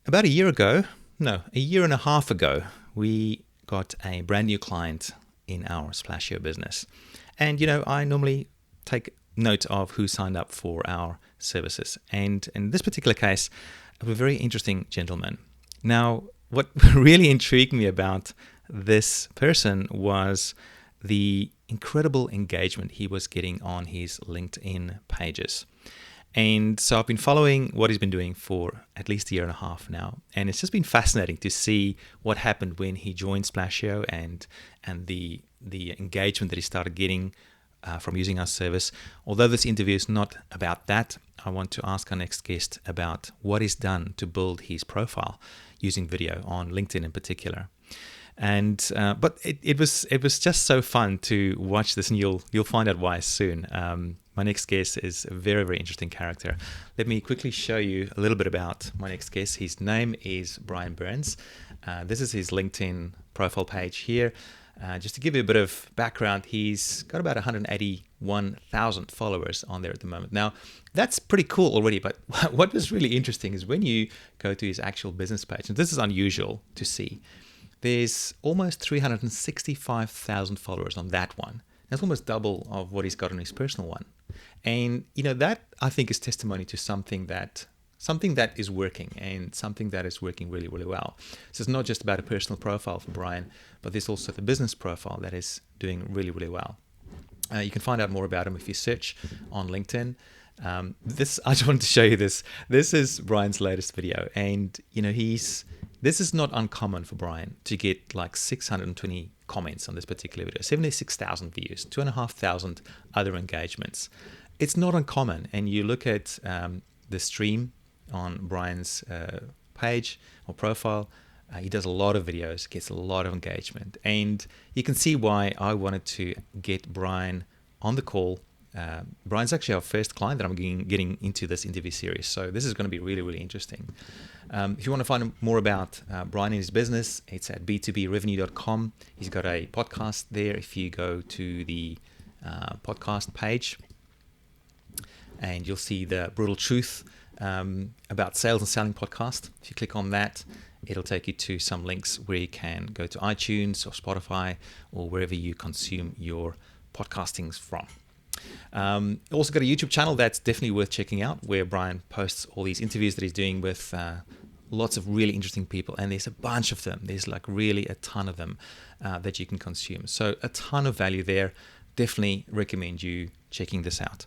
About a year ago, no, a year and a half ago, we got a brand new client in our Splashio business. And, I normally take note of who signed up for our services. And in this particular case, a very interesting gentleman. Now, what really intrigued me about this person was the incredible engagement he was getting on his LinkedIn pages. And so I've been following what he's been doing for at least a year and a half now. And it's just been fascinating to see what happened when he joined Splashio and the engagement that he started getting from using our service. Although this interview is not about that, I want to ask our next guest about what he's done to build his profile using video on LinkedIn in particular. And but it was just so fun to watch this, and you'll find out why soon. My next guest is a very, very interesting character. Let me quickly show you a little bit about my next guest. His name is Brian Burns. This is his LinkedIn profile page here. Just to give you a bit of background, he's got about 181,000 followers on there at the moment. Now, that's pretty cool already, but what was really interesting is when you go to his actual business page, and this is unusual to see, there's almost 365,000 followers on that one. That's almost double of what he's got on his personal one. And, that I think is testimony to something that is working, and something that is working really, really well. So it's not just about a personal profile for Brian, but there's also the business profile that is doing really, really well. You can find out more about him if you search on LinkedIn. I just wanted to show you this. This is Brian's latest video, and this is not uncommon for Brian to get like 620 comments on this particular video, 76,000 views, 2,500 other engagements. It's not uncommon, and you look at the stream on Brian's page or profile. He does a lot of videos, gets a lot of engagement, and you can see why I wanted to get Brian on the call. Brian's actually our first client that I'm getting into this interview series, so this is going to be really, really interesting. If you want to find more about Brian and his business, it's at b2brevenue.com. He's got a podcast there. If you go to the podcast page, and you'll see the Brutal Truth about sales and selling podcast. If you click on that, it'll take you to some links where you can go to iTunes or Spotify or wherever you consume your podcastings from. Also got a YouTube channel that's definitely worth checking out, where Brian posts all these interviews that he's doing with lots of really interesting people, and there's a bunch of them. There's like really a ton of them that you can consume. So a ton of value there. Definitely recommend you checking this out.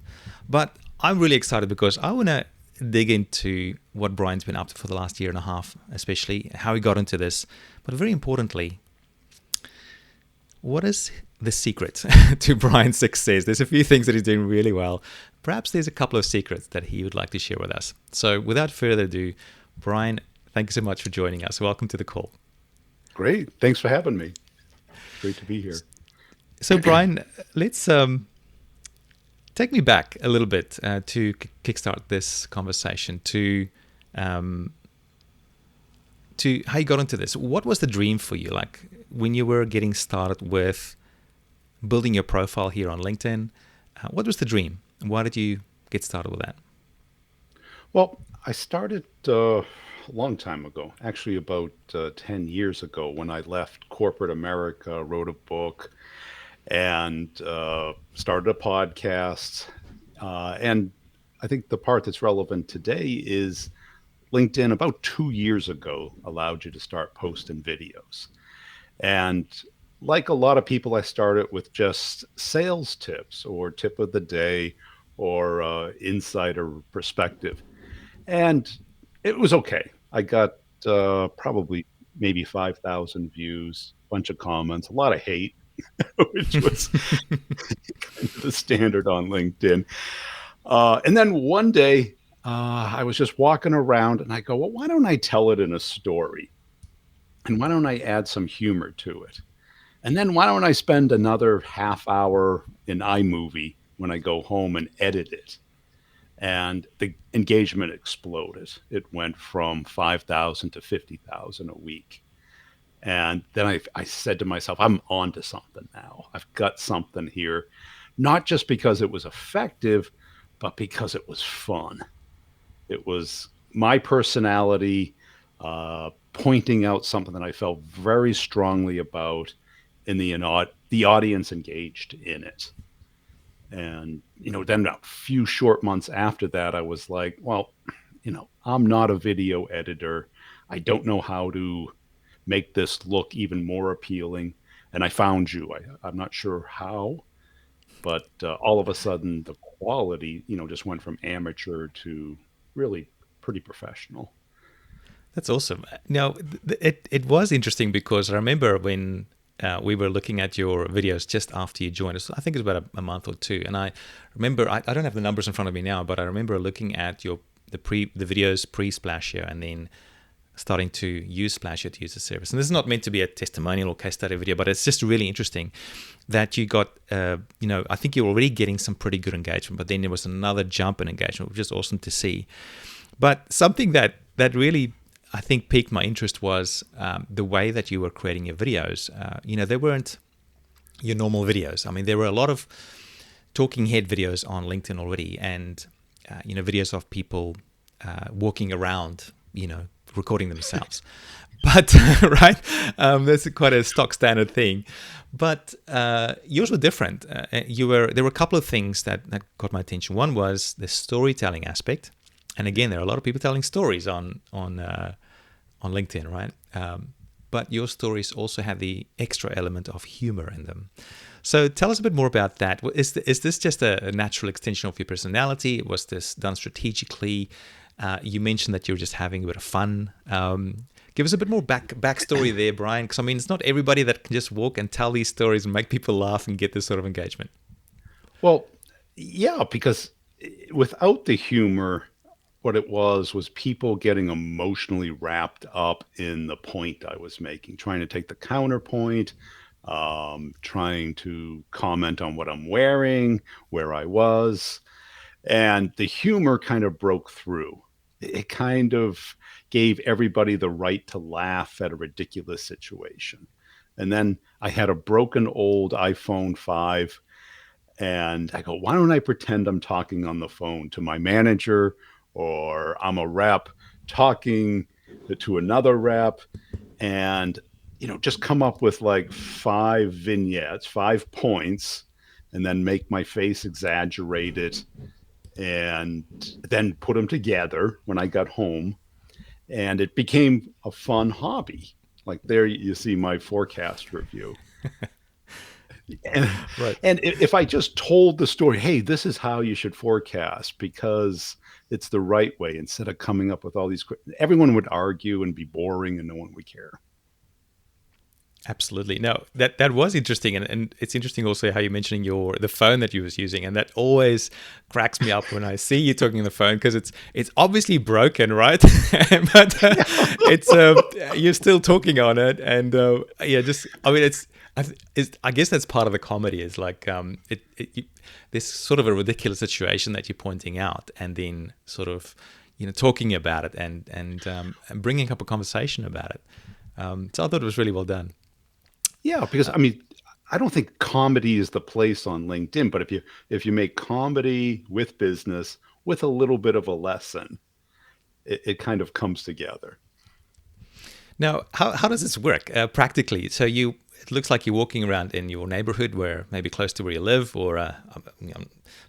But I'm really excited because I want to dig into what Brian's been up to for the last year and a half, especially how he got into this. But very importantly, what is the secret to Brian's success? There's a few things that he's doing really well. Perhaps there's a couple of secrets that he would like to share with us. So without further ado, Brian, thank you so much for joining us. Welcome to the call. Great. Thanks for having me. Great to be here. So Brian, let's take me back a little bit to kickstart this conversation to how you got into this. What was the dream for you? Like when you were getting started with building your profile here on LinkedIn, what was the dream? Why did you get started with that? Well, I started a long time ago, actually about 10 years ago, when I left corporate America, wrote a book, and started a podcast. And I think the part that's relevant today is LinkedIn about 2 years ago allowed you to start posting videos. And like a lot of people, I started with just sales tips or tip of the day or insider perspective. And it was okay. I got probably maybe 5,000 views, a bunch of comments, a lot of hate, which was kind of the standard on LinkedIn. And then one day I was just walking around and I go, well, why don't I tell it in a story? And why don't I add some humor to it? And then why don't I spend another half hour in iMovie when I go home and edit it? And the engagement exploded. It went from 5,000 to 50,000 a week. And then I said to myself, I'm on to something now. I've got something here, not just because it was effective, but because it was fun. It was my personality. pointing out something that I felt very strongly about, and the audience engaged in it. And then a few short months after that, I was like, well, I'm not a video editor. I don't know how to make this look even more appealing. And I found you. I'm not sure how, but all of a sudden the quality, just went from amateur to really pretty professional. That's awesome. Now, it was interesting because I remember when we were looking at your videos just after you joined us. I think it was about a month or two, and I remember I don't have the numbers in front of me now, but I remember looking at the videos pre Splasher, and then starting to use Splasher to use the service. And this is not meant to be a testimonial or case study video, but it's just really interesting that you got, I think you're already getting some pretty good engagement, but then there was another jump in engagement, which is awesome to see. But something that really, I think, piqued my interest was the way that you were creating your videos. They weren't your normal videos. I mean, there were a lot of talking head videos on LinkedIn already, and videos of people walking around, recording themselves. But right, that's quite a stock standard thing. But yours were different. There were a couple of things that got my attention. One was the storytelling aspect, and again, there are a lot of people telling stories on LinkedIn, right? But your stories also have the extra element of humor in them. So tell us a bit more about that. Is this just a natural extension of your personality? Was this done strategically? You mentioned that you're just having a bit of fun. Give us a bit more backstory there, Brian, because I mean, it's not everybody that can just walk and tell these stories and make people laugh and get this sort of engagement. Well, yeah, because without the humor, what it was people getting emotionally wrapped up in the point I was making, trying to take the counterpoint, trying to comment on what I'm wearing, where I was. And the humor kind of broke through. It kind of gave everybody the right to laugh at a ridiculous situation. And then I had a broken old iPhone 5, and I go, why don't I pretend I'm talking on the phone to my manager, or I'm a rep talking to another rep, and just come up with like 5 vignettes, 5 points, and then make my face exaggerated, and then put them together when I got home. And it became a fun hobby. Like there you see my forecast review. And, Right. and if I just told the story, hey, this is how you should forecast because it's the right way, instead of coming up with all these, everyone would argue and be boring and no one would care. Absolutely. No, that was interesting, and it's interesting also how you're mentioning the phone that you was using, and that always cracks me up when I see you talking on the phone because it's obviously broken, right? But it's you're still talking on it, and just I mean I guess that's part of the comedy is like this sort of a ridiculous situation that you're pointing out, and then sort of talking about it and bringing up a conversation about it. So I thought it was really well done. Yeah, because I mean, I don't think comedy is the place on LinkedIn, but if you make comedy with business with a little bit of a lesson, it kind of comes together. Now, how does this work practically? So it looks like you're walking around in your neighborhood, where maybe close to where you live, or I'm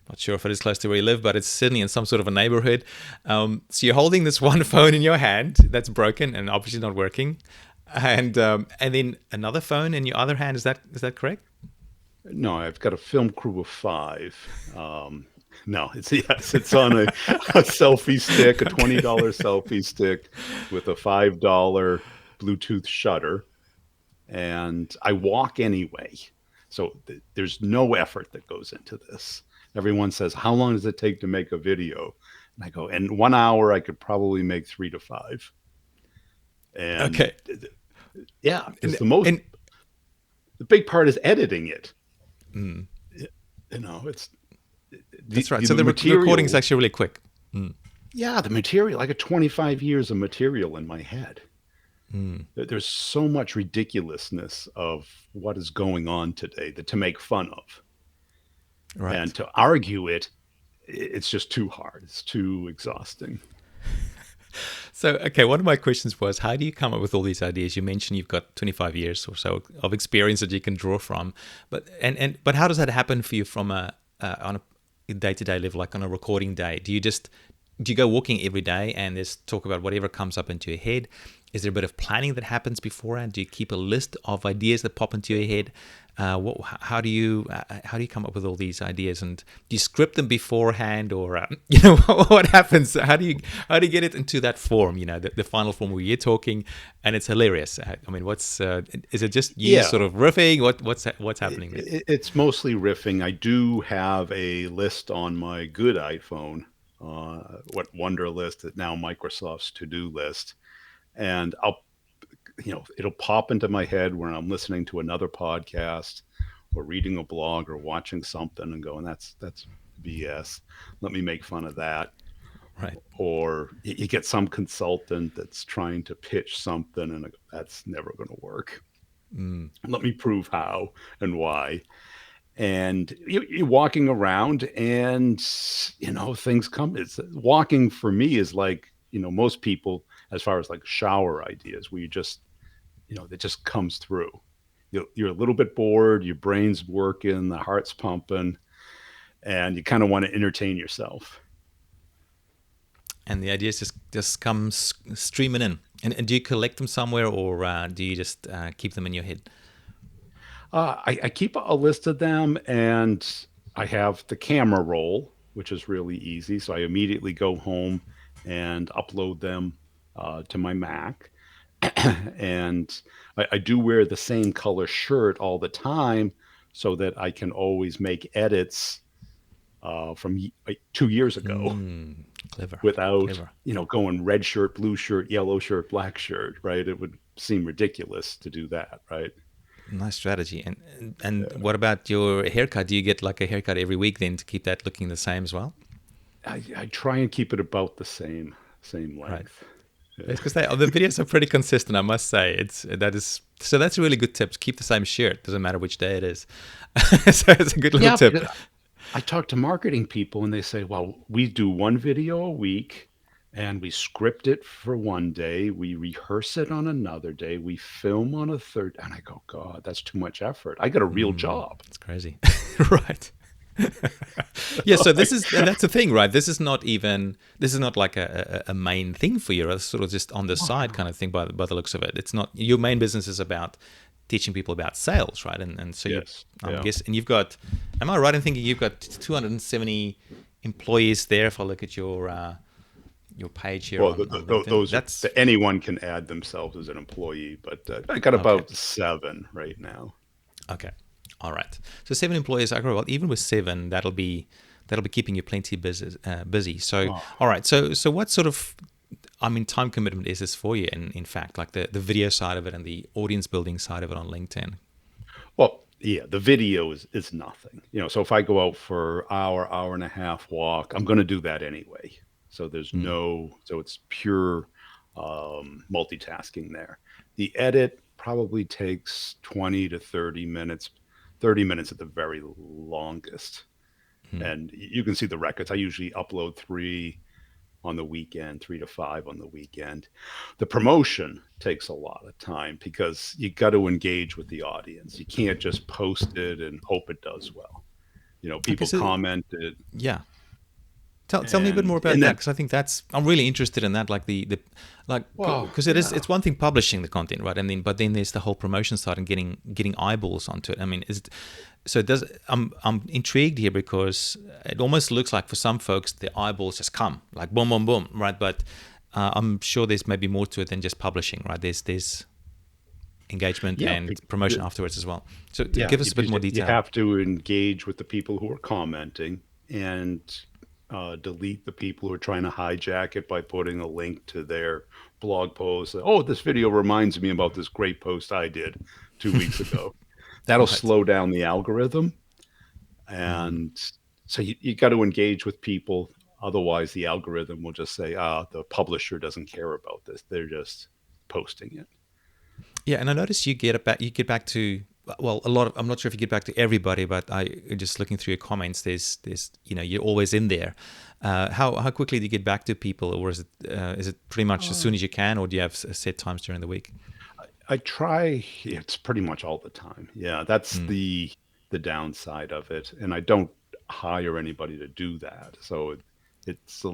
not sure if it is close to where you live, but it's certainly in some sort of a neighborhood. So you're holding this one phone in your hand that's broken and obviously not working, and then another phone in your other hand. Is that correct? No, I've got a film crew of 5. No, it's on a selfie stick, a $20 selfie stick with a $5 Bluetooth shutter, and I walk anyway. So there's no effort that goes into this. Everyone says, "How long does it take to make a video?" And I go, "In 1 hour, I could probably make 3 to 5." And Okay. yeah, because And the big part is editing it. mm, It's that's right. the So the recording is material. actually really quick. Mm, Yeah, the material. I got 25 years of material in my head. mm, There's so much ridiculousness of what is going on today that to make fun of, and right. to argue it, it's just too hard. It's too exhausting. So, okay, one of my questions was, how do you come up with all these ideas? You mentioned you've got 25 years or so of experience that you can draw from, but how does that happen for you from on a day-to-day level, like on a recording day? Do you go walking every day and just talk about whatever comes up into your head? Is there a bit of planning that happens beforehand? Do you keep a list of ideas that pop into your head? How do you come up with all these ideas, and do you script them beforehand, or what happens? How do you get it into that form? The final form where you're talking, and it's hilarious. I mean, what's is it just you Yeah, sort of riffing? What's happening there? it's mostly riffing. I do have a list on my good iPhone, what Wonder List, that now Microsoft's to-do list, and it'll pop into my head when I'm listening to another podcast or reading a blog or watching something and going, that's BS. Let me make fun of that. Right. Or you get some consultant that's trying to pitch something and that's never going to work. Mm. Let me prove how and why. And you're walking around and, things come. It's walking for me is like, most people, as far as like shower ideas, where you just, that just comes through. You're a little bit bored, your brain's working, the heart's pumping, and you kind of want to entertain yourself. And the ideas just come streaming in. And do you collect them somewhere, or do you just keep them in your head? I keep a list of them, and I have the camera roll, which is really easy. So I immediately go home and upload them to my Mac. And I do wear the same color shirt all the time so that I can always make edits from like 2 years ago Mm, clever, without, clever. going red shirt, blue shirt, yellow shirt, black shirt, right? It would seem ridiculous to do that, right? Nice strategy. And what about your haircut? Do you get like a haircut every week then to keep that looking the same as well? I try and keep it about the same Right. length. Yeah. Because the videos are pretty consistent, I must say. That's a really good tip. Keep the same shirt. Doesn't matter which day it is. So it's a good little Yeah, tip. but I talk to marketing people and they say, well, we do one video a week and we script it for one day, we rehearse it on another day, we film on a third. And I go, God, that's too much effort. I got a real job. It's crazy. Right. Yeah, so and that's the thing, right? This is not like a main thing for you. It's sort of just on the side kind of thing by the looks of it. It's not your main business is about teaching people about sales, right? And so Yes. I'm Yeah. guessing, and am I right in thinking you've got 270 employees there? If I look at your page here Well, on LinkedIn, that's anyone can add themselves as an employee, but I got okay. about seven right now. Okay. All right. So 7 employees. I well, even with seven, that'll be keeping you plenty busy. So, Oh. all right. So what sort of, I mean, time commitment is this for you? In fact, like the video side of it and the audience building side of it on LinkedIn. Well, yeah, the video is nothing. So if I go out for hour and a half walk, I'm going to do that anyway. So Mm. so it's pure multitasking there. The edit probably takes 20 to 30 minutes, 30 minutes at the very longest. Mm. And you can see the records. I usually upload three on the weekend, 3 to 5 on the weekend. The promotion takes a lot of time because you got to engage with the audience. You can't just post it and hope it does well. Okay. People commented, Yeah. Tell me a bit more about and that, then, because I think I'm really interested in that, like the like, well, because yeah, it's one thing publishing the content, right, and then there's the whole promotion side and getting eyeballs onto it. I mean, so it does I'm intrigued here because it almost looks like for some folks the eyeballs just come like boom boom boom, right? But I'm sure there's maybe more to it than just publishing, right? There's engagement yeah, and promotion afterwards as well. So yeah, give us a bit because more you detail. have to engage with the people who are commenting and delete the people who are trying to hijack it by putting a link to their blog post. Oh, this video reminds me about this great post I did 2 weeks ago. That'll Right. slow down the algorithm. And so you got to engage with people. Otherwise, the algorithm will just say, the publisher doesn't care about this. They're just posting it. Yeah, and I noticed you get back to well, a lot of, I'm not sure if you get back to everybody, but I just looking through your comments, there's you're always in there. How quickly do you get back to people, or is it pretty much as Uh, soon as you can, or do you have set times during the week? I try, it's pretty much all the time. Yeah, that's Mm. the downside of it. And I don't hire anybody to do that. So it's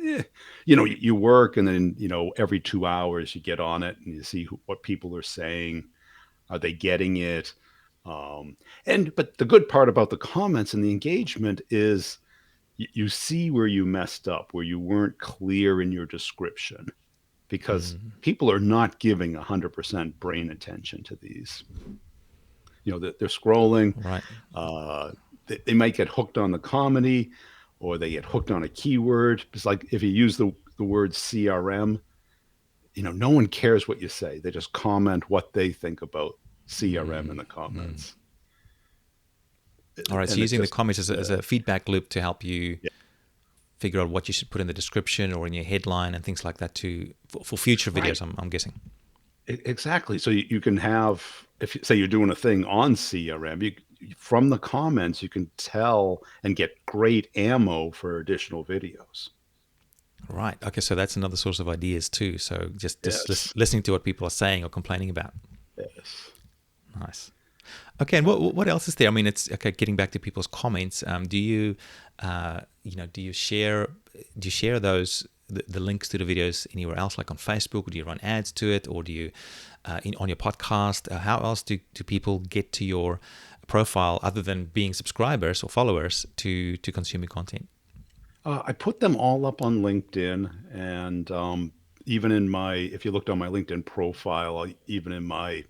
eh, you work and then, every 2 hours you get on it and you see what people are saying. Are they getting it? But the good part about the comments and the engagement is you see where you messed up, where you weren't clear in your description, because Mm. people are not giving 100% brain attention to these. They're scrolling. Right. Uh, they might get hooked on the comedy, or they get hooked on a keyword. It's like if you use the word CRM, no one cares what you say. They just comment what they think about CRM in Mm. the Mm. comments. All right. So And it using the just, comments as uh, a feedback loop to help you yeah, figure out what you should put in the description or in your headline and things like that for future right. videos. I'm guessing. Exactly. So you can have, if say you're doing a thing on CRM, from the comments, you can tell and get great ammo for additional videos. Right. Okay. So that's another source of ideas too. So just Yes. listening to what people are saying or complaining about. Yes. Nice. Okay, and what else is there? I mean, it's okay. Getting back to people's comments, do you share those the links to the videos anywhere else, like on Facebook? Or do you run ads to it, or do you on your podcast? How else do people get to your profile other than being subscribers or followers to consume your content? I put them all up on LinkedIn, and even if you looked on my LinkedIn profile, even in my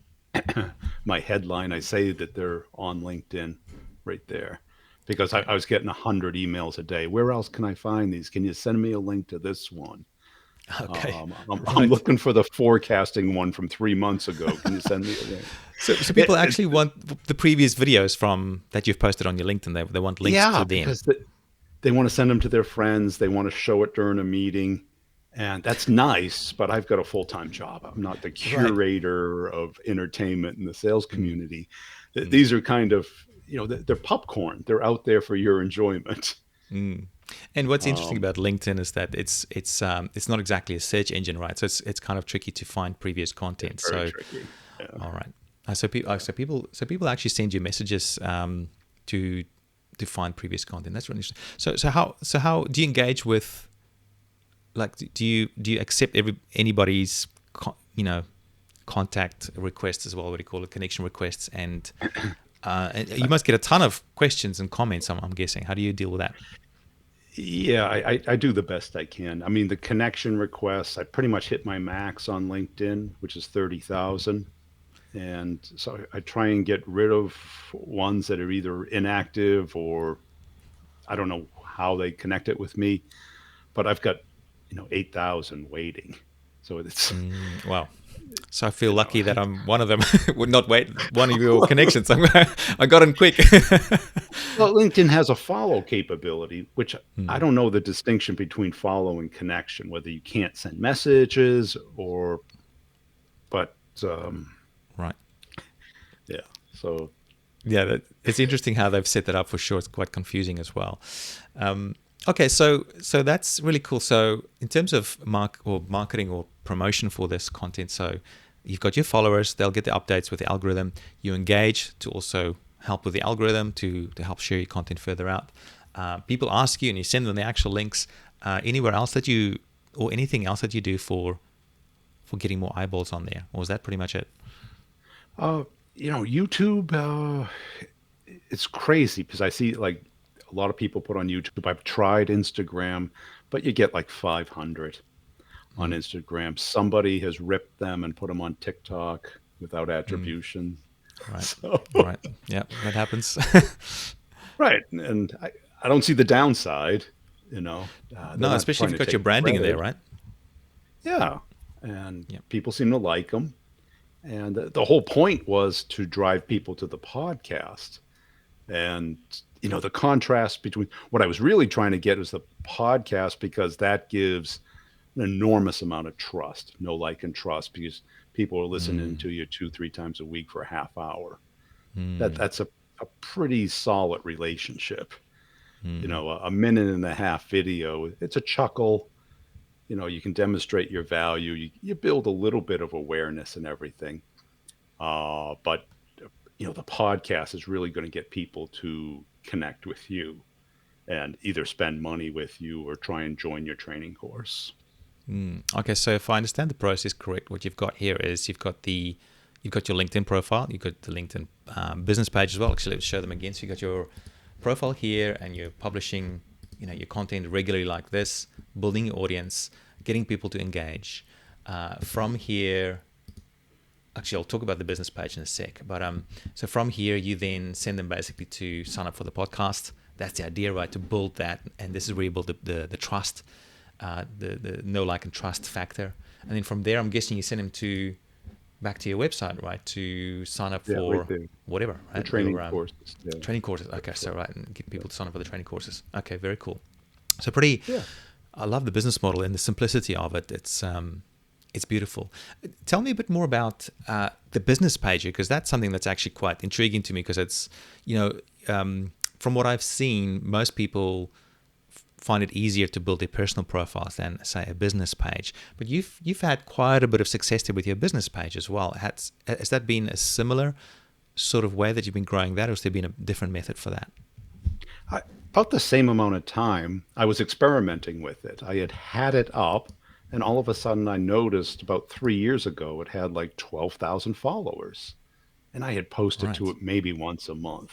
my headline, I say that they're on LinkedIn right there, because I, Okay. I was getting 100 emails a day. Where else can I find these? Can you send me a link to this one? Okay. I'm Right. looking for the forecasting one from 3 months ago. Can you send me a link? So people It, actually want the previous videos from that you've posted on your LinkedIn. They want links yeah, to them. because they want to send them to their friends. They want to show it during a meeting. And that's nice, but I've got a full time job. I'm not the Right. curator of entertainment in the sales Mm, community. mm, These are kind of, they're popcorn. They're out there for your enjoyment. mm. And what's interesting Um, about LinkedIn is that it's not exactly a search engine, right? So it's kind of tricky to find previous it's content. very So tricky. Yeah. all right. So people actually send you messages to to find previous content. That's really interesting. So how do you engage with, like, do you accept anybody's contact requests as well? What do you call it? Connection requests, and you must get a ton of questions and comments. I'm guessing. How do you deal with that? Yeah, I do the best I can. I mean, the connection requests, I pretty much hit my max on LinkedIn, which is 30,000. And so I try and get rid of ones that are either inactive, or I don't know how they connect it with me, but I've got, 8,000 waiting. So it's, Wow. So I feel you know, lucky that I'm one of them. Would not wait one of your connections. I got in quick. well, LinkedIn has a follow capability, which I Hmm. don't know the distinction between follow and connection, whether you can't send messages or, but Right. yeah. So Yeah, it's interesting how they've set that up. For sure, it's quite confusing as well. Okay, so that's really cool. So in terms of marketing or promotion for this content, so you've got your followers; they'll get the updates with the algorithm. You engage to also help with the algorithm to help share your content further out. People ask you, and you send them the actual links. Anywhere else that you or anything else that you do for getting more eyeballs on there, or is that pretty much it? Uh, YouTube, it's crazy because I see like a lot of people put on YouTube. I've tried Instagram, but you get like 500 on Mm, Instagram. Somebody has ripped them and put them on TikTok without mm, attribution. right, So, right, yeah, that happens. right. And I don't see the downside, they're No, not especially if trying you've to got your take branding in there, credit. right? Yeah. And Yeah. people seem to like them. And the whole point was to drive people to the podcast. And the contrast between what I was really trying to get was the podcast, because that gives an enormous amount of trust, no like and trust, because people are listening Mm, to you 2 3 times a week for a half hour. That's a pretty solid relationship. Mm. A minute and a half video, it's a chuckle. You can demonstrate your value. You build a little bit of awareness and everything. But the podcast is really going to get people to connect with you and either spend money with you or try and join your training course. Okay, so if I understand the process correct, what you've got here is you've got your LinkedIn profile, you've got the LinkedIn business page as well. Actually, let's show them again. So you got your profile here, and you're publishing, your content regularly like this, building your audience, getting people to engage. From here, actually, I'll talk about the business page in a sec. But so from here, you then send them basically to sign up for the podcast. That's the idea, right? To build that, and this is where you build the trust, the know, like, and trust factor. And then from there, I'm guessing you send them back to your website, right, to sign up Yeah, right for there. whatever, The right? training Your courses. Yeah. training courses. Okay, so right, and get people to sign up for the training courses. Okay, very cool. So pretty. Yeah. I love the business model and the simplicity of it. It's beautiful. Tell me a bit more about the business page, because that's something that's actually quite intriguing to me. Because it's, from what I've seen, most people find it easier to build their personal profiles than, say, a business page. But you've had quite a bit of success there with your business page as well. Has that been a similar sort of way that you've been growing that, or has there been a different method for that? About the same amount of time, I was experimenting with it. I had it up, and all of a sudden I noticed about 3 years ago it had like 12,000 followers. And I had posted to Right. it maybe once a month.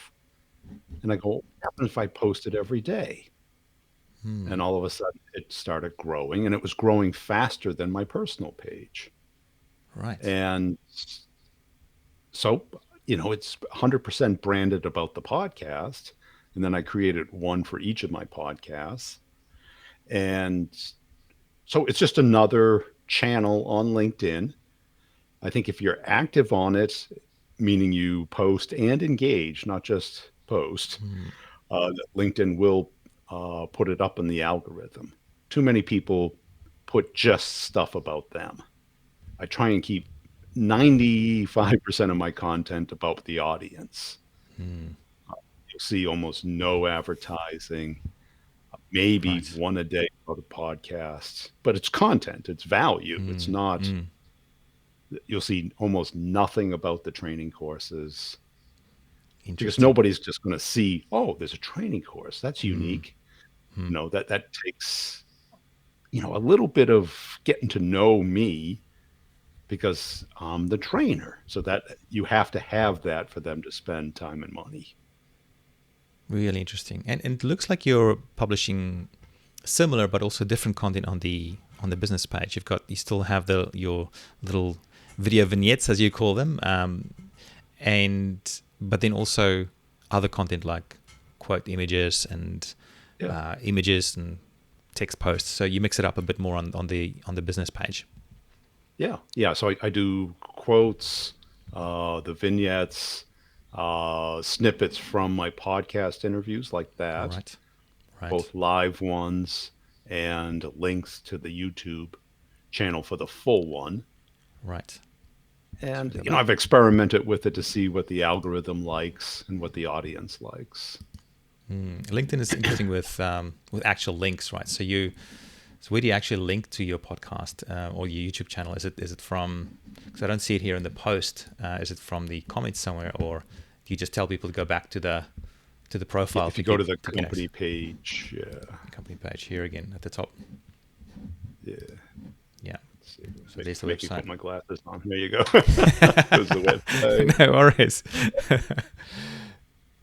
And I go, what happens if I posted every day? And all of a sudden it started growing, and it was growing faster than my personal page. Right. And so, it's 100% branded about the podcast. And then I created one for each of my podcasts. And so it's just another channel on LinkedIn. I think if you're active on it, meaning you post and engage, not just post, LinkedIn will put it up in the algorithm. Too many people put just stuff about them. I try and keep 95% of my content about the audience. You'll see almost no advertising, maybe Right. one a day about a podcast, but it's content, it's value. It's not, you'll see almost nothing about the training courses because Interesting. nobody's just going to see, oh, there's a training course. That's unique. That takes, a little bit of getting to know me because I'm the trainer. So that you have to have that for them to spend time and money. Really interesting. And it looks like you're publishing similar but also different content on the business page. You still have your little video vignettes, as you call them, and but then also other content like quote images and Yeah. images and text posts. So you mix it up a bit more on the business page. Yeah. Yeah. So I do quotes, the vignettes, snippets from my podcast interviews like that, Right. Right. both live ones and links to the YouTube channel for the full one. Right. So we And, got that. I've experimented with it to see what the algorithm likes and what the audience likes. LinkedIn is interesting with actual links, right? So where do you actually link to your podcast or your YouTube channel? Is it from? Because I don't see it here in the post. Is it from the comments somewhere, or do you just tell people to go back to the Yeah, profile if to you go to the get company page, yeah, the company page here again at the top? yeah. Yeah. Let's see. So there's the Make me put website. my glasses on. There you go. There's the website. No worries.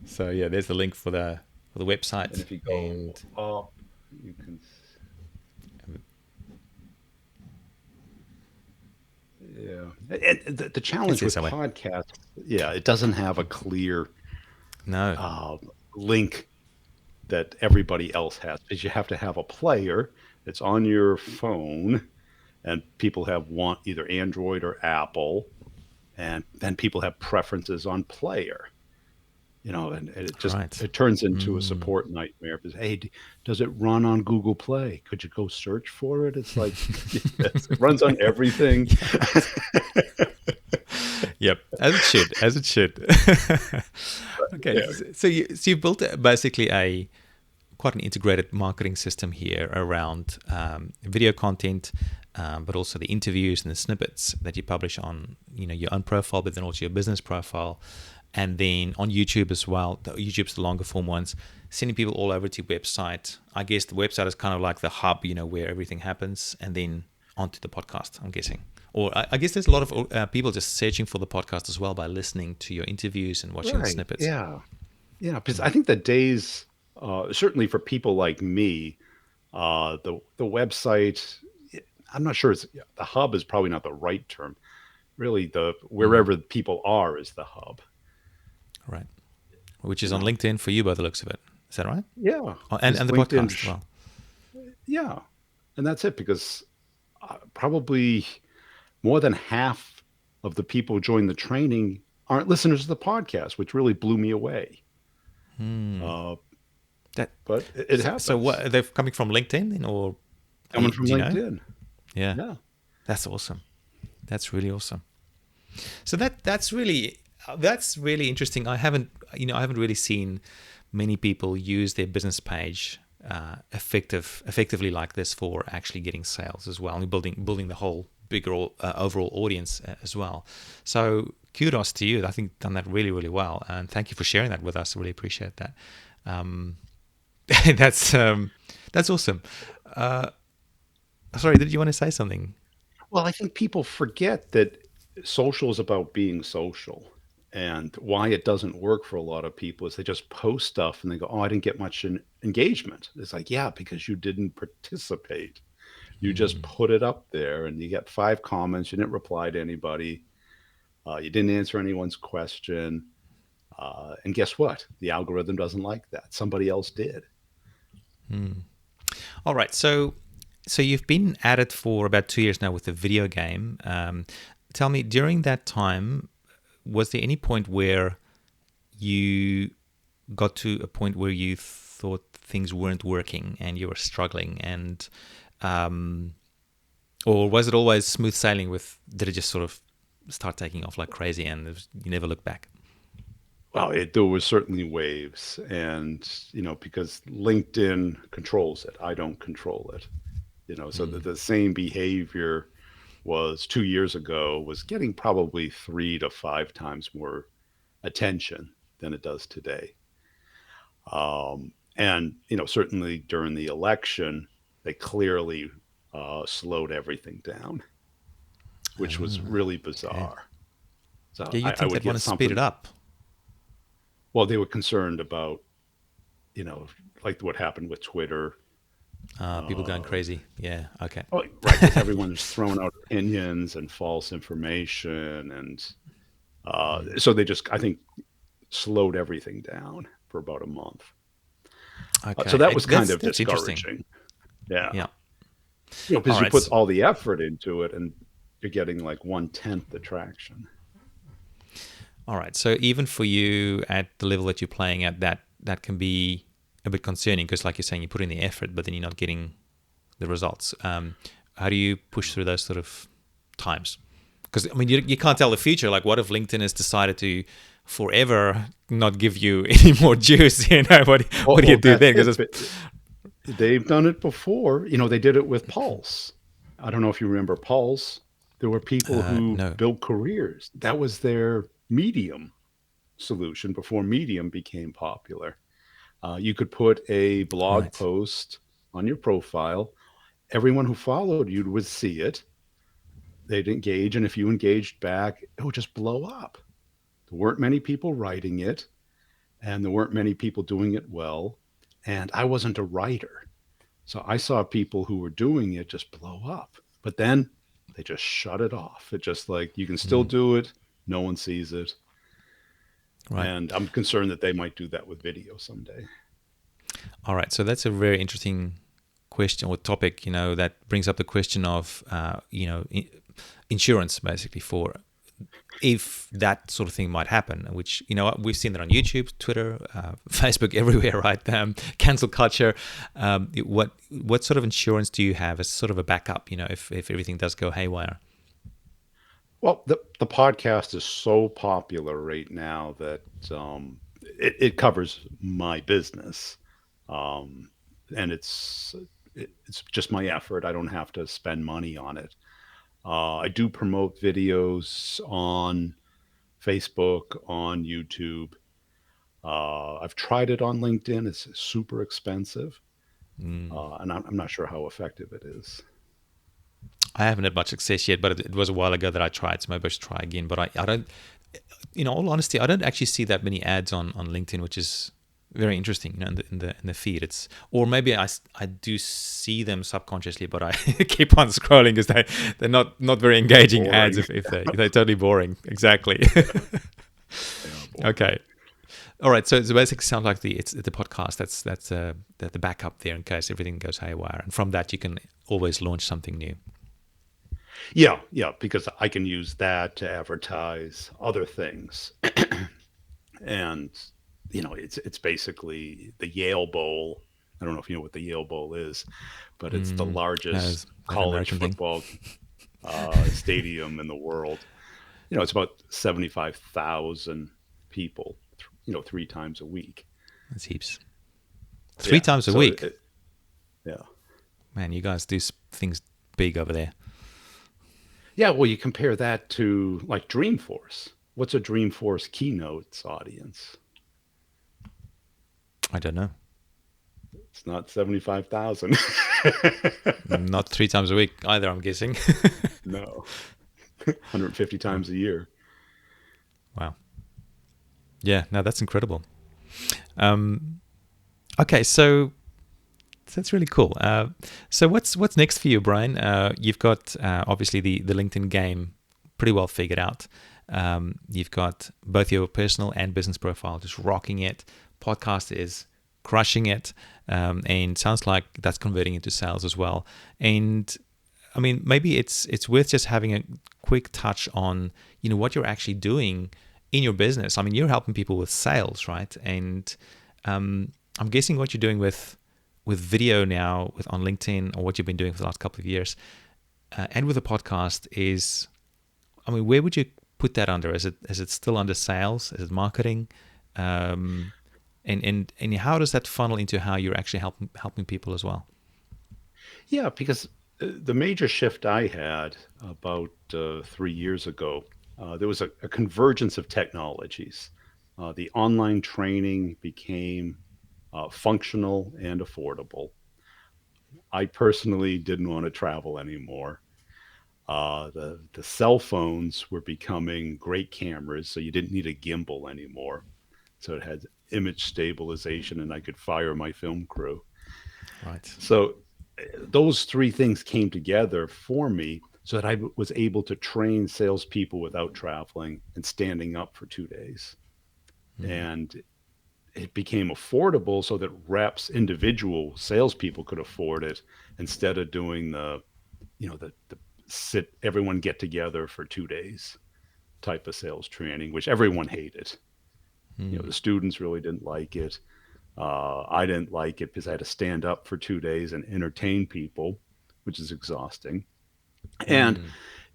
So yeah, there's the link for the And website if you go and up, you can, yeah. And the can challenge see it with somewhere. podcasts, yeah, it doesn't have a clear No. uh, link that everybody else has because you have to have a player that's on your phone, and people have one either Android or Apple, and then people have preferences on player. And Right. it turns into a support nightmare because, hey, does it run on Google Play? Could you go search for it? It's like, yes, it runs on everything. Yeah, Yep, as it should, as it should. Okay, Yeah, so you built basically a quite an integrated marketing system here around video content, but also the interviews and the snippets that you publish on your own profile, but then also your business profile, and then on YouTube as well. YouTube's the longer form ones, sending people all over to your website. I guess the website is kind of like the hub, where everything happens, and then onto the podcast, I'm guessing. Or I guess there's a lot of people just searching for the podcast as well by listening to your interviews and watching the right. snippets. Yeah, yeah. Because I think the days, certainly for people like me, the website. I'm not sure it's the hub is probably not the right term. Really, the Mm, wherever people are is the hub. right. Which You is on know. LinkedIn for you by the looks of it. Is that right? Yeah, Oh, and, because and the LinkedIn. podcast. Well, Yeah, and that's it. Because probably more than half of the people who join the training aren't listeners to the podcast, which really blew me away. Uh, that. but it So happens. what? They're coming from LinkedIn, or Coming from do you know? LinkedIn. Yeah, Yeah. that's awesome. That's really awesome. So that's really interesting. I haven't really seen many people use their business page effectively like this for actually getting sales as well, and building the whole bigger overall audience as well. So kudos to you. I think you've done that really really well, and thank you for sharing that with us. I really appreciate that. Um, that's awesome. Uh, Sorry, did you want to say something? Well, I think people forget that social is about being social. And why it doesn't work for a lot of people is they just post stuff and they go, "Oh, I didn't get much engagement." It's like, yeah, because you didn't participate. You just Hmm. put it up there and you get 5 comments. You didn't reply to anybody. You didn't answer anyone's question. And guess what? The algorithm doesn't like that. Somebody else did. All right, so you've been at it for about 2 years now with the video game. Tell me, during that time, was there any point where you got to a point where you thought things weren't working and you were struggling, and um, or was it always smooth sailing? Did it just sort of start taking off like crazy and you never look back? Well, there was certainly waves, and because LinkedIn controls it, I don't control it. So Mm, the same behavior was 2 years ago was getting probably 3 to 5 times more attention than it does today. And certainly during the election, they clearly slowed everything down, which was really okay. bizarre. So Yeah, I, you'd I think would they'd want get to speed it something. up. Well, they were concerned about, you know, like what happened with Twitter. People going Uh, crazy. Yeah. Okay. oh, right, because everyone is throwing out opinions and false information, and so they just, I think, slowed everything down for about a month. So Okay. that was kind That's of that's interesting. discouraging. Yeah, Yeah. because All you right. put all the effort into it, and you're getting like 1/10 the traction. All right. So even for you at the level that you're playing at, that can be a bit concerning because, like you're saying, you put in the effort, but then you're not getting the results. How do you push through those sort of times? Because I mean, you can't tell the future. Like, what if LinkedIn has decided to forever not give you any more juice? What do you Well, do that's then? it. Because But they've done it before. They did it with Pulse. I don't know if you remember Pulse. There were people who no. built careers. That was their Medium solution before Medium became popular. You could put a blog Right. post on your profile. Everyone who followed you would see it. They'd engage, and if you engaged back, it would just blow up. There weren't many people writing it, and there weren't many people doing it well. And I wasn't a writer. So I saw people who were doing it just blow up. But then they just shut it off. It just like you can still Mm, do it, no one sees it. right. And I'm concerned that they might do that with video someday. All right. So that's a very interesting question or topic. That brings up the question of insurance, basically, for if that sort of thing might happen, which we've seen that on YouTube, Twitter, Facebook, everywhere, right? Cancel culture. What sort of insurance do you have as sort of a backup? If everything does go haywire? Well, the podcast is so popular right now that it covers my business, um, and it's just my effort. I don't have to spend money on it. I do promote videos on Facebook, on YouTube. I've tried it on LinkedIn. It's super expensive, Mm. and I'm not sure how effective it is. I haven't had much success yet, but it was a while ago that I tried, so maybe I should try again. But I don't, in all honesty, I don't actually see that many ads on LinkedIn, which is very interesting, in the feed. It's, or maybe I do see them subconsciously, but I keep on scrolling because they're not very They're engaging ads boring. if they're totally boring. Exactly. They are boring. Okay. All right. So basically sounds like it's the podcast. That's the backup there in case everything goes haywire, and from that you can always launch something new. Yeah, yeah, because I can use that to advertise other things. And it's basically the Yale Bowl. I don't know if you know what the Yale Bowl is, but it's the No, largest is that an college American thing? football stadium in the world. It's about 75,000 people, 3 times a week. That's heaps. Three Yeah. times a So week. yeah. Man, you guys do things big over there. Yeah, well, you compare that to like Dreamforce. What's a Dreamforce keynotes audience? I don't know. It's not 75,000. Not 3 times a week either, I'm guessing. No. 150 Wow. times a year. Wow. Yeah, no, that's incredible. Um, okay, so that's really cool. So what's next for you, Brian? You've got obviously the LinkedIn game pretty well figured out. You've got both your personal and business profile just rocking it. Podcast is crushing it, and sounds like that's converting into sales as well. And I mean, maybe it's worth just having a quick touch on what you're actually doing in your business. I mean, you're helping people with sales, right? And I'm guessing what you're doing with video now with on LinkedIn, or what you've been doing for the last couple of years, and with the podcast is, I mean, where would you put that under? Is it still under sales? Is it marketing? Um, and how does that funnel into how you're actually helping people as well? Yeah, because the major shift I had about 3 years ago, there was a convergence of technologies. The online training became functional and affordable. I personally didn't want to travel anymore. The cell phones were becoming great cameras, so you didn't need a gimbal anymore. So it had image stabilization, and I could fire my film crew. Right. So those three things came together for me so that I was able to train salespeople without traveling and standing up for 2 days. Mm. And it became affordable so that reps, individual salespeople could afford it instead of doing the sit everyone get together for 2 days type of sales training, which everyone hated. The Mm. students really didn't like it. I didn't like it because I had to stand up for 2 days and entertain people, which is exhausting. And,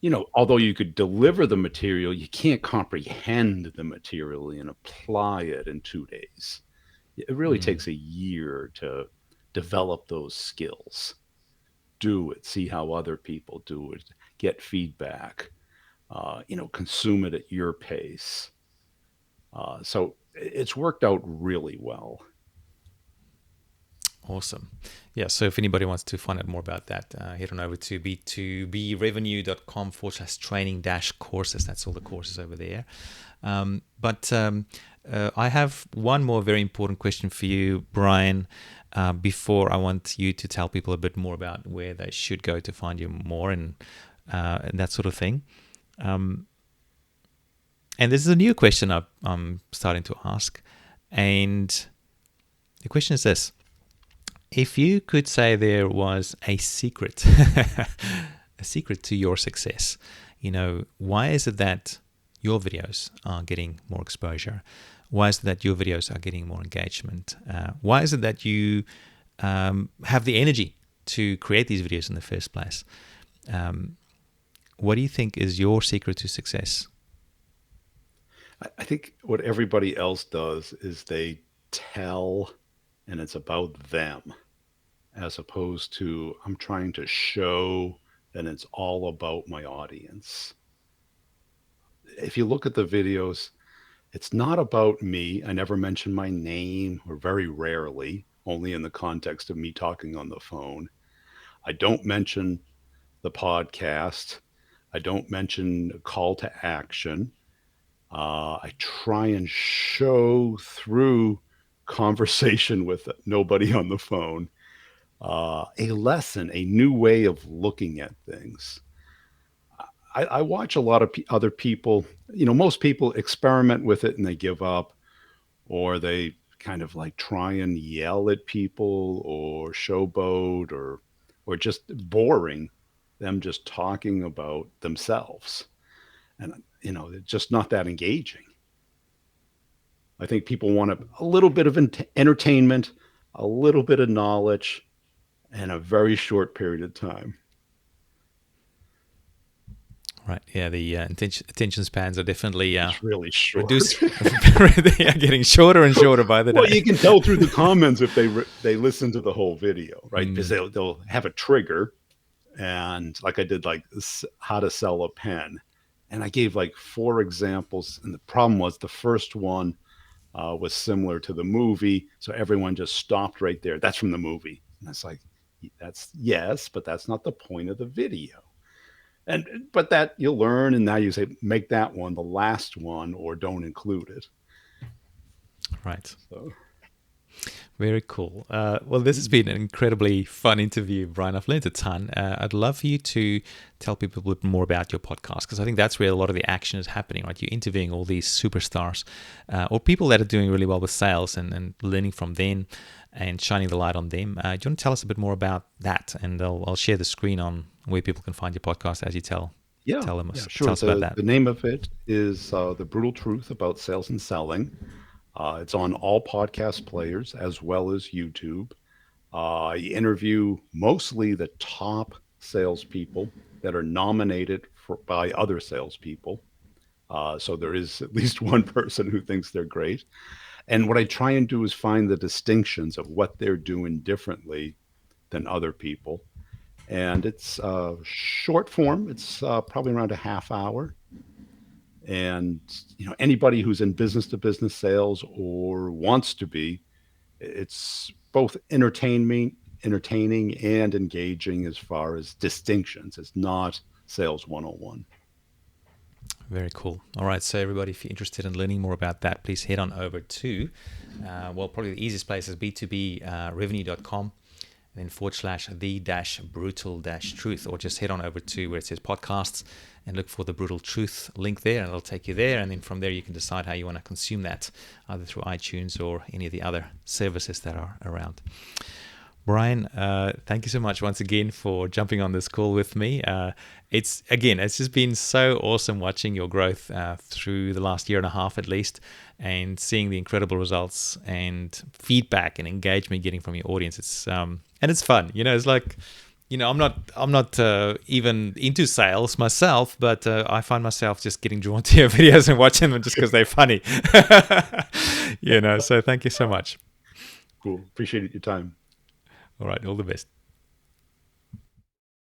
Mm. although you could deliver the material, you can't comprehend the material and apply it in 2 days. It really Mm. takes a year to develop those skills. Do it, see how other people do it, get feedback, consume it at your pace. So it's worked out really well. Awesome. Yeah. So if anybody wants to find out more about that, head on over to b2brevenue.com/training courses. That's all the courses over there. But I have one more very important question for you, Brian, before I want you to tell people a bit more about where they should go to find you more and that sort of thing. Um, and this is a new question I'm starting to ask. And the question is this. If you could say there was a secret, a secret to your success, why is it that your videos are getting more exposure? Why is it that your videos are getting more engagement? Why is it that you have the energy to create these videos in the first place? Um, what do you think is your secret to success? I think what everybody else does is they tell, and it's about them, as opposed to I'm trying to show, and it's all about my audience. If you look at the videos, it's not about me. I never mention my name, or very rarely, only in the context of me talking on the phone. I don't mention the podcast. I don't mention a call to action. I try and show through conversation with nobody on the phone a lesson, a new way of looking at things. I watch a lot of other people, most people experiment with it and they give up, or they kind of like try and yell at people or showboat, or just boring them just talking about themselves. And, it's just not that engaging. I think people want a little bit of entertainment, a little bit of knowledge, in a very short period of time. Right. Yeah. The attention spans are definitely It's really short. reduced. They are getting shorter and shorter by the day. Well, you can tell through the comments if they listen to the whole video, right? Because Mm. they'll have a trigger, and like I did, like how to sell a pen, and I gave like 4 examples, and the problem was the first one was similar to the movie, so everyone just stopped right there. That's from the movie, and it's like, that's yes, but that's not the point of the video. But that you'll learn, and now you say make that one the last one, or don't include it. Right. So Very cool. Well, this has been an incredibly fun interview, Brian. I've learned a ton. I'd love for you to tell people a bit more about your podcast, because I think that's where a lot of the action is happening, right? You're interviewing all these superstars or people that are doing really well with sales, and learning from them and shining the light on them. Do you want to tell us a bit more about that? And I'll share the screen on where people can find your podcast as you tell yeah, them yeah, tell sure. us about The that. the name of it is The Brutal Truth About Sales and Selling. It's on all podcast players as well as YouTube. I interview mostly the top salespeople that are nominated by other salespeople. So there is at least one person who thinks they're great. And what I try and do is find the distinctions of what they're doing differently than other people. And it's short form. It's probably around a half hour. And anybody who's in business to business sales or wants to be, it's both entertaining and engaging as far as distinctions. It's not sales 101. Very cool. All right. So, everybody, if you're interested in learning more about that, please head on over to, probably the easiest place is B2B revenue.com, and then / the brutal truth, or just head on over to where it says podcasts and look for the Brutal Truth link there, and it'll take you there. And then from there, you can decide how you want to consume that, either through iTunes or any of the other services that are around. Brian, thank you so much once again for jumping on this call with me. It's just been so awesome watching your growth through the last year and a half at least, and seeing the incredible results and feedback and engagement getting from your audience. It's and it's fun. It's like, I'm not even into sales myself, but I find myself just getting drawn to your videos and watching them just because they're funny. So thank you so much. Cool. Appreciate your time. All right, all the best.